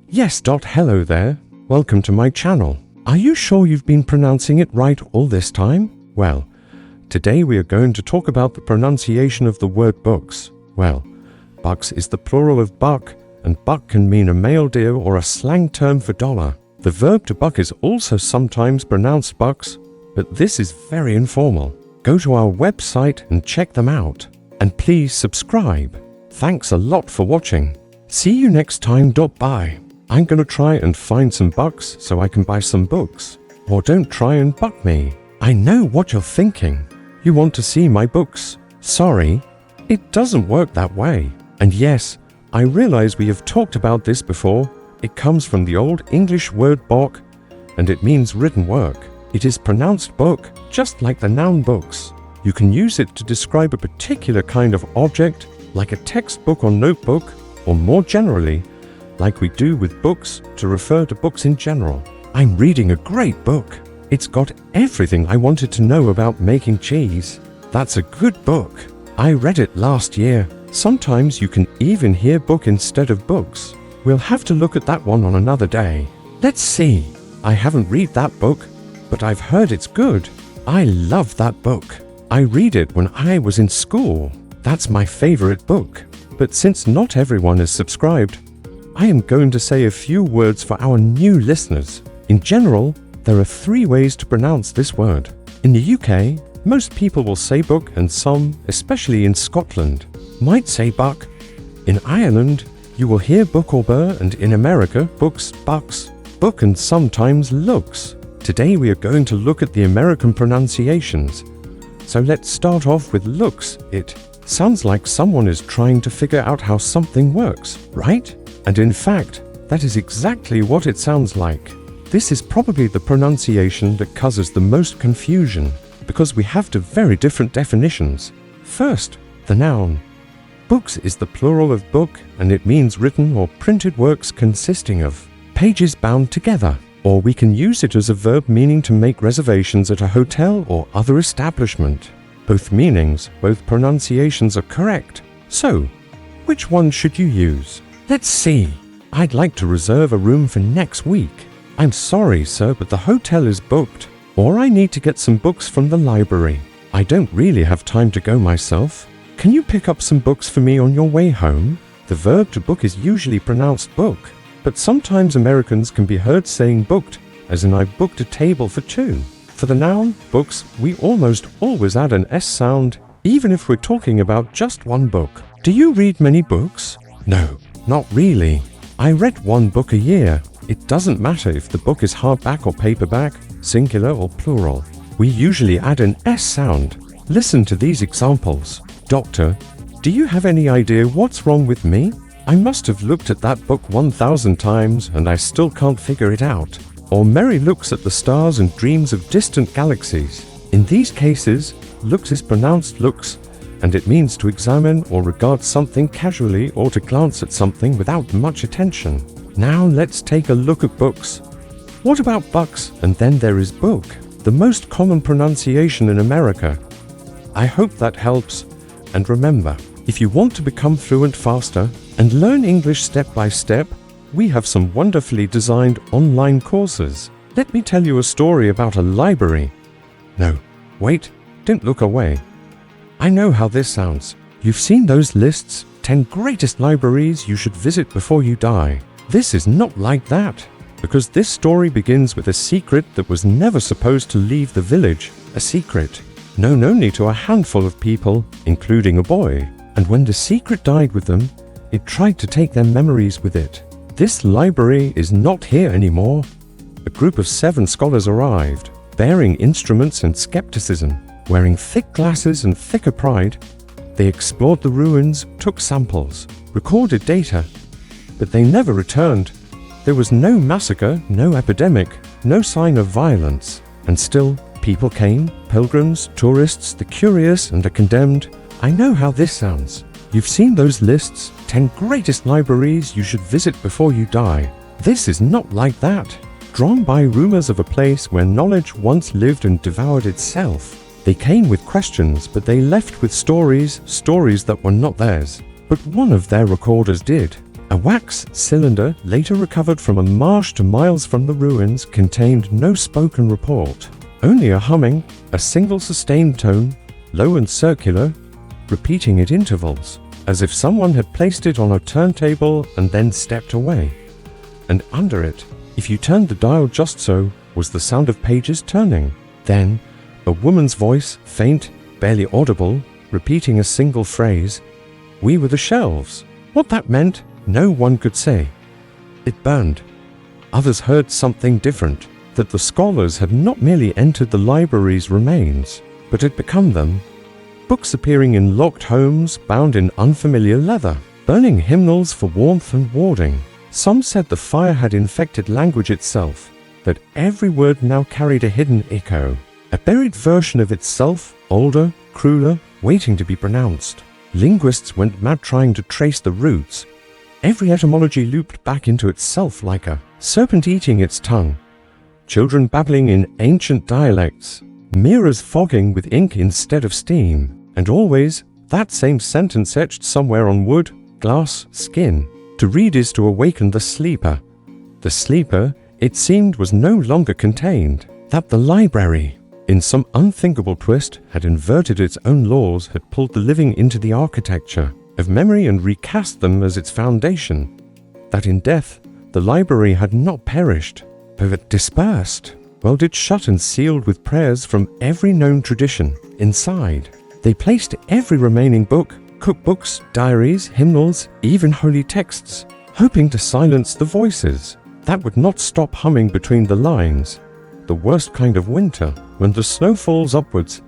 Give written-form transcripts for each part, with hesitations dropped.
Yes. Hello there. Welcome to my channel. Are you sure you've been pronouncing it right all this time? Well, today we are going to talk about the pronunciation of the word books. Well, bucks is the plural of buck, and buck can mean a male deer or a slang term for dollar. The verb to buck is also sometimes pronounced bucks, but this is very informal. Go to our website and check them out. And please subscribe. Thanks a lot for watching. See you next time. Bye. I'm gonna try and find some bucks so I can buy some books. Or don't try and buck me. I know what you're thinking. You want to see my books. Sorry, it doesn't work that way. And yes, I realize we have talked about this before. It comes from the Old English word bok, and it means written work. It is pronounced book, just like the noun books. You can use it to describe a particular kind of object, like a textbook or notebook, or more generally, like we do with books, to refer to books in general. I'm reading a great book. It's got everything I wanted to know about making cheese. That's a good book. I read it last year. Sometimes you can even hear book instead of books. We'll have to look at that one on another day. Let's see. I haven't read that book, but I've heard it's good. I love that book. I read it when I was in school. That's my favorite book. But since not everyone is subscribed, I am going to say a few words for our new listeners. In general, there are 3 ways to pronounce this word. In the UK, most people will say book, and some, especially in Scotland, might say buck. In Ireland, you will hear book or bur, and in America, books, bucks, book, and sometimes looks. Today we are going to look at the American pronunciations. So let's start off with looks. It sounds like someone is trying to figure out how something works, right? And in fact, that is exactly what it sounds like. This is probably the pronunciation that causes the most confusion, because we have 2 very different definitions. First, the noun. Books is the plural of book, and it means written or printed works consisting of pages bound together. Or we can use it as a verb meaning to make reservations at a hotel or other establishment. Both meanings, both pronunciations are correct. So, which one should you use? Let's see. I'd like to reserve a room for next week. I'm sorry, sir, but the hotel is booked. Or I need to get some books from the library. I don't really have time to go myself. Can you pick up some books for me on your way home? The verb to book is usually pronounced book, but sometimes Americans can be heard saying booked, as in I booked a table for 2. For the noun, books, we almost always add an S sound, even if we're talking about just one book. Do you read many books? No, not really. I read 1 book a year. It doesn't matter if the book is hardback or paperback, singular or plural. We usually add an S sound. Listen to these examples. Doctor, do you have any idea what's wrong with me? I must have looked at that book 1,000 times and I still can't figure it out. Or Mary looks at the stars and dreams of distant galaxies. In these cases, looks is pronounced looks, and it means to examine or regard something casually or to glance at something without much attention. Now let's take a look at books. What about bucks? And then there is book, the most common pronunciation in America. I hope that helps. And remember, if you want to become fluent faster and learn English step by step, we have some wonderfully designed online courses. Let me tell you a story about a library. No, wait, don't look away. I know how this sounds. You've seen those lists, 10 greatest libraries you should visit before you die. This is not like that, because this story begins with a secret that was never supposed to leave the village, a secret known only to a handful of people, including a boy. And when the secret died with them, it tried to take their memories with it. This library is not here anymore. A group of 7 scholars arrived, bearing instruments and skepticism, wearing thick glasses and thicker pride. They explored the ruins, took samples, recorded data, but they never returned. There was no massacre, no epidemic, no sign of violence. And still, people came, pilgrims, tourists, the curious and the condemned. I know how this sounds. You've seen those lists, 10 greatest libraries you should visit before you die. This is not like that. Drawn by rumors of a place where knowledge once lived and devoured itself. They came with questions, but they left with stories that were not theirs. But one of their recorders did. A wax cylinder, later recovered from a marsh to miles from the ruins, contained no spoken report, only a humming, a single sustained tone, low and circular, repeating at intervals, as if someone had placed it on a turntable and then stepped away. And under it, if you turned the dial just so, was the sound of pages turning. Then, a woman's voice, faint, barely audible, repeating a single phrase. We were the shelves. What that meant, no one could say. It burned. Others heard something different, that the scholars had not merely entered the library's remains, but had become them. Books appearing in locked homes, bound in unfamiliar leather, burning hymnals for warmth and warding. Some said the fire had infected language itself, that every word now carried a hidden echo, a buried version of itself, older, crueler, waiting to be pronounced. Linguists went mad trying to trace the roots. Every etymology looped back into itself like a serpent eating its tongue. Children babbling in ancient dialects, mirrors fogging with ink instead of steam, and always that same sentence etched somewhere on wood, glass, skin. To read is to awaken the sleeper. The sleeper, it seemed, was no longer contained. That the library, in some unthinkable twist, had inverted its own laws, had pulled the living into the architecture of memory and recast them as its foundation. That in death, the library had not perished, but dispersed, welded shut and sealed with prayers from every known tradition inside. They placed every remaining book, cookbooks, diaries, hymnals, even holy texts, hoping to silence the voices that would not stop humming between the lines. The worst kind of winter, when the snow falls upwards.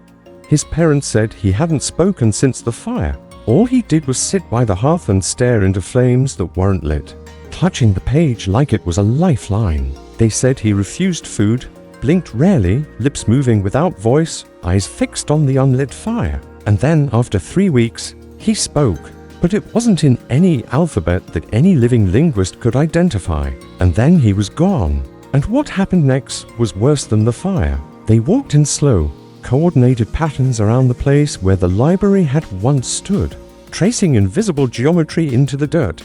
His parents said he hadn't spoken since the fire. All he did was sit by the hearth and stare into flames that weren't lit, clutching the page like it was a lifeline. They said he refused food, blinked rarely, lips moving without voice, eyes fixed on the unlit fire. And then, after 3 weeks, he spoke, but it wasn't in any alphabet that any living linguist could identify. And then he was gone. And what happened next was worse than the fire. They walked in slow, coordinated patterns around the place where the library had once stood, tracing invisible geometry into the dirt.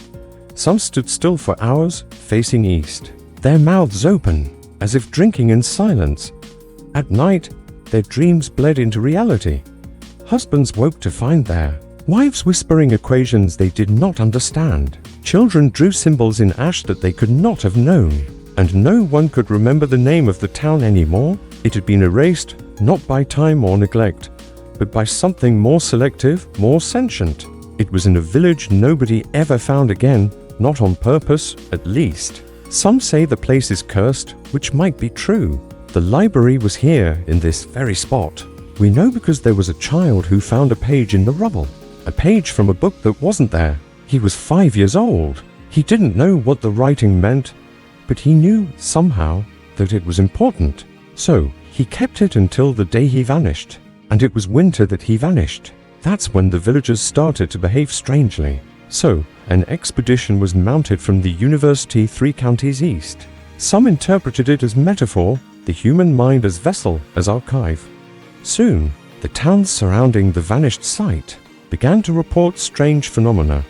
Some stood still for hours, facing east, their mouths open, as if drinking in silence. At night, their dreams bled into reality. Husbands woke to find there, wives whispering equations they did not understand. Children drew symbols in ash that they could not have known. And no one could remember the name of the town anymore. It had been erased, not by time or neglect, but by something more selective, more sentient. It was in a village nobody ever found again, not on purpose, at least. Some say the place is cursed, which might be true. The library was here, in this very spot. We know because there was a child who found a page in the rubble. A page from a book that wasn't there. He was 5 years old. He didn't know what the writing meant, but he knew, somehow, that it was important. So, he kept it until the day he vanished. And it was winter that he vanished. That's when the villagers started to behave strangely. So, an expedition was mounted from the university 3 counties east. Some interpreted it as metaphor, the human mind as vessel, as archive. Soon, the towns surrounding the vanished site began to report strange phenomena.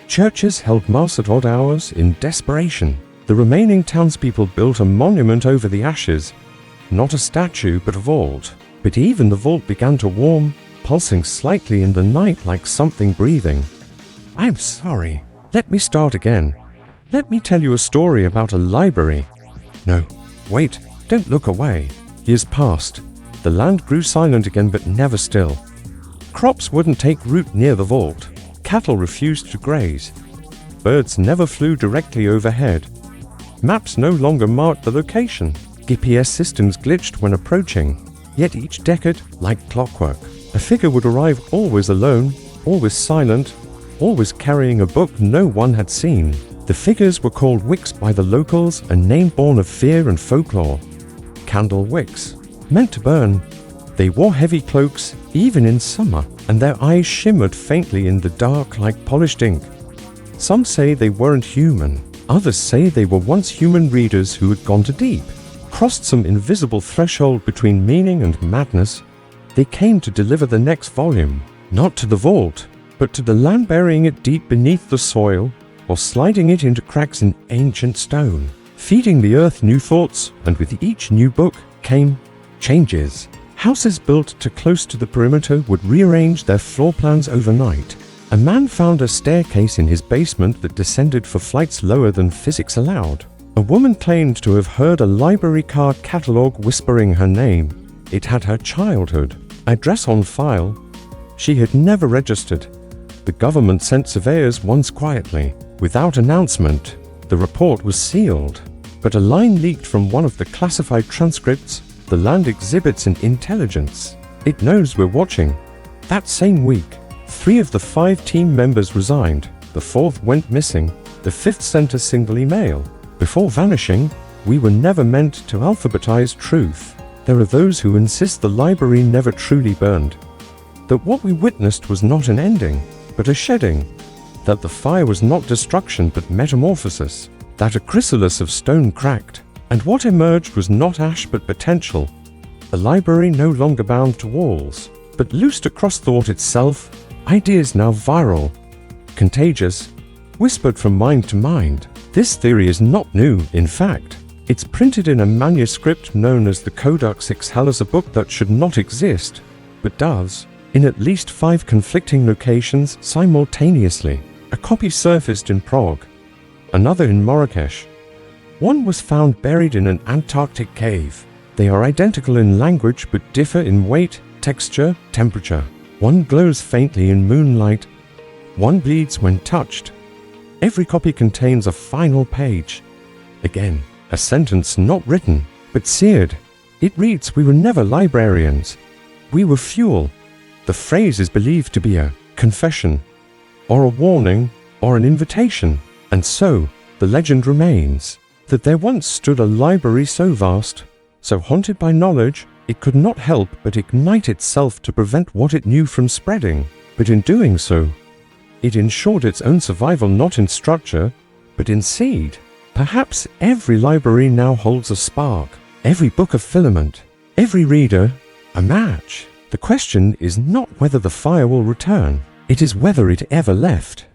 Churches held mass at odd hours in desperation. The remaining townspeople built a monument over the ashes, not a statue but a vault. But even the vault began to warm, pulsing slightly in the night like something breathing. I'm sorry. Let me start again. Let me tell you a story about a library. No, wait, don't look away. Years passed. The land grew silent again, but never still. Crops wouldn't take root near the vault. Cattle refused to graze. Birds never flew directly overhead. Maps no longer marked the location. GPS systems glitched when approaching. Yet each decade, like clockwork, a figure would arrive, always alone, always silent, always carrying a book no one had seen. The figures were called wicks by the locals, a name born of fear and folklore. Candle wicks, meant to burn. They wore heavy cloaks, even in summer, and their eyes shimmered faintly in the dark like polished ink. Some say they weren't human. Others say they were once human readers who had gone too deep, crossed some invisible threshold between meaning and madness. They came to deliver the next volume, not to the vault, but to the land burying it deep beneath the soil, or sliding it into cracks in ancient stone, feeding the earth new thoughts, and with each new book came changes. Houses built too close to the perimeter would rearrange their floor plans overnight. A man found a staircase in his basement that descended for flights lower than physics allowed. A woman claimed to have heard a library card catalog whispering her name. It had her childhood address on file. She had never registered. The government sent surveyors once quietly, without announcement. The report was sealed, but a line leaked from one of the classified transcripts. The land exhibits an intelligence. It knows we're watching. That same week, 3 of the 5 team members resigned. The 4th went missing. The 5th sent a single email. Before vanishing, we were never meant to alphabetize truth. There are those who insist the library never truly burned. That what we witnessed was not an ending, but a shedding. That the fire was not destruction but metamorphosis. That a chrysalis of stone cracked, and what emerged was not ash but potential. A library no longer bound to walls, but loosed across thought itself. Ideas now viral, contagious, whispered from mind to mind. This theory is not new, in fact. It's printed in a manuscript known as the Codex Excellus, a book that should not exist, but does, in at least 5 conflicting locations simultaneously. A copy surfaced in Prague, another in Marrakesh. One was found buried in an Antarctic cave. They are identical in language but differ in weight, texture, temperature. One glows faintly in moonlight. One bleeds when touched. Every copy contains a final page. Again, a sentence not written, but seared. It reads, "We were never librarians. We were fuel." The phrase is believed to be a confession, or a warning, or an invitation. And so, the legend remains, that there once stood a library so vast, so haunted by knowledge, it could not help but ignite itself to prevent what it knew from spreading. But in doing so, it ensured its own survival not in structure, but in seed. Perhaps every library now holds a spark, every book a filament, every reader a match. The question is not whether the fire will return, it is whether it ever left.